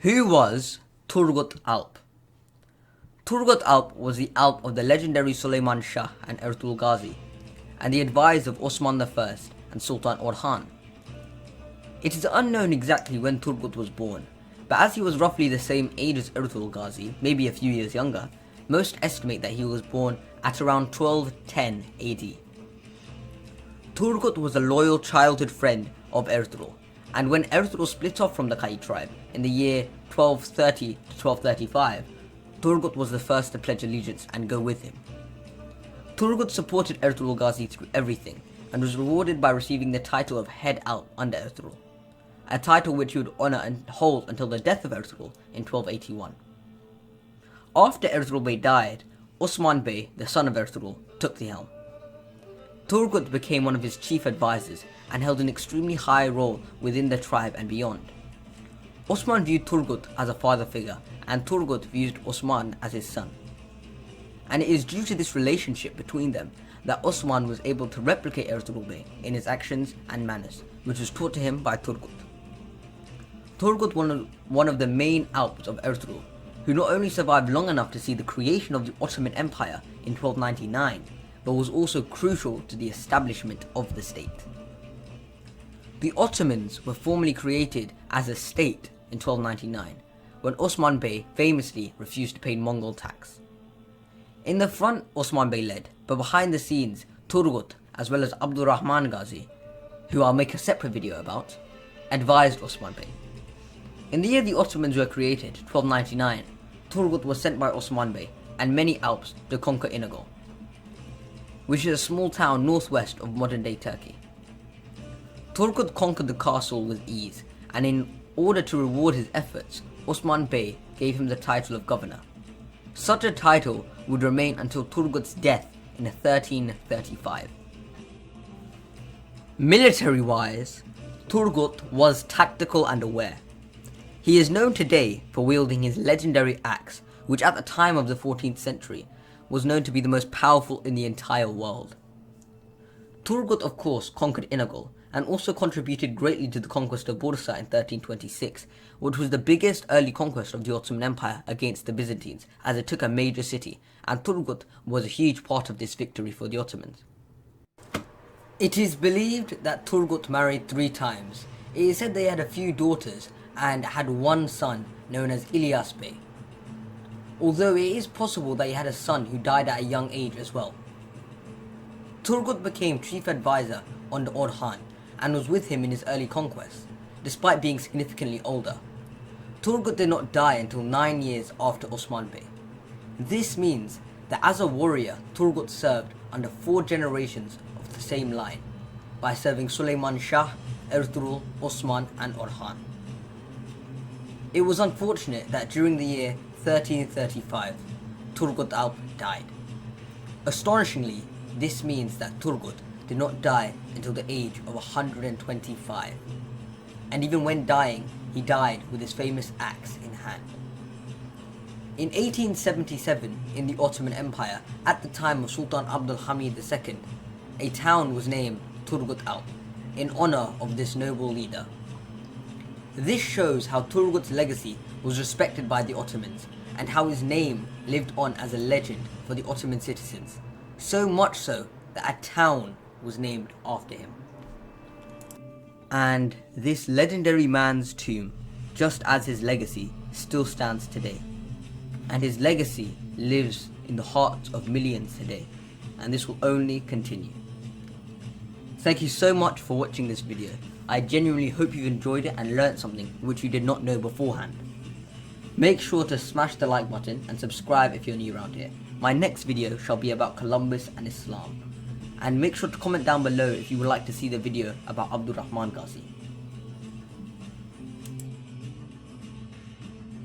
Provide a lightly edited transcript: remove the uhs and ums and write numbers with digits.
Who was Turgut Alp? Turgut Alp was the Alp of the legendary Suleiman Shah and Ertuğrul Gazi, and the advisor of Osman I and Sultan Orhan. It is unknown exactly when Turgut was born, but as he was roughly the same age as Ertuğrul Gazi, maybe a few years younger, most estimate that he was born at around 1210 AD. Turgut was a loyal childhood friend of Ertuğrul, and when Ertuğrul split off from the Kai tribe in the year 1230 to 1235, Turgut was the first to pledge allegiance and go with him. Turgut supported Ertuğrul Gazi through everything and was rewarded by receiving the title of head Alp under Ertuğrul, a title which he would honour and hold until the death of Ertuğrul in 1281. After Ertuğrul Bey died, Osman Bey, the son of Ertuğrul, took the helm. Turgut became one of his chief advisors and held an extremely high role within the tribe and beyond. Osman viewed Turgut as a father figure, and Turgut viewed Osman as his son. And it is due to this relationship between them that Osman was able to replicate Ertuğrul Bey in his actions and manners, which was taught to him by Turgut. Turgut was one of the main Alps of Ertuğrul, who not only survived long enough to see the creation of the Ottoman Empire in 1299, but was also crucial to the establishment of the state. The Ottomans were formally created as a state in 1299, when Osman Bey famously refused to pay Mongol tax. In the front, Osman Bey led, but behind the scenes, Turgut, as well as Abdurrahman Gazi, who I'll make a separate video about, advised Osman Bey. In the year the Ottomans were created, 1299, Turgut was sent by Osman Bey and many Alps to conquer Inegöl, which is a small town northwest of modern-day Turkey. Turgut conquered the castle with ease, and in order to reward his efforts, Osman Bey gave him the title of governor. Such a title would remain until Turgut's death in 1335. Military-wise, Turgut was tactical and aware. He is known today for wielding his legendary axe, which at the time of the 14th century was known to be the most powerful in the entire world. Turgut, of course, conquered Inegöl and also contributed greatly to the conquest of Bursa in 1326, which was the biggest early conquest of the Ottoman Empire against the Byzantines, as it took a major city, and Turgut was a huge part of this victory for the Ottomans. It is believed that Turgut married 3 times. It is said they had a few daughters and had one son known as İlyas Bey, although it is possible that he had a son who died at a young age as well. Turgut became chief advisor under Orhan and was with him in his early conquests, despite being significantly older. Turgut did not die until 9 years after Osman Bey. This means that as a warrior, Turgut served under 4 generations of the same line, by serving Suleiman Shah, Ertuğrul, Osman and Orhan. It was unfortunate that during the year 1335, Turgut Alp died. Astonishingly, this means that Turgut did not die until the age of 125. And even when dying, he died with his famous axe in hand. In 1877, in the Ottoman Empire, at the time of Sultan Abdülhamid II, a town was named Turgut Alp, in honor of this noble leader. This shows how Turgut's legacy was respected by the Ottomans, and how his name lived on as a legend for the Ottoman citizens, so much so that a town was named after him. And this legendary man's tomb, just as his legacy, still stands today. And his legacy lives in the hearts of millions today, and this will only continue. Thank you so much for watching this video. I genuinely hope you've enjoyed it and learnt something which you did not know beforehand. Make sure to smash the like button and subscribe if you're new around here. My next video shall be about Columbus and Islam. And make sure to comment down below if you would like to see the video about Abdurrahman Gazi.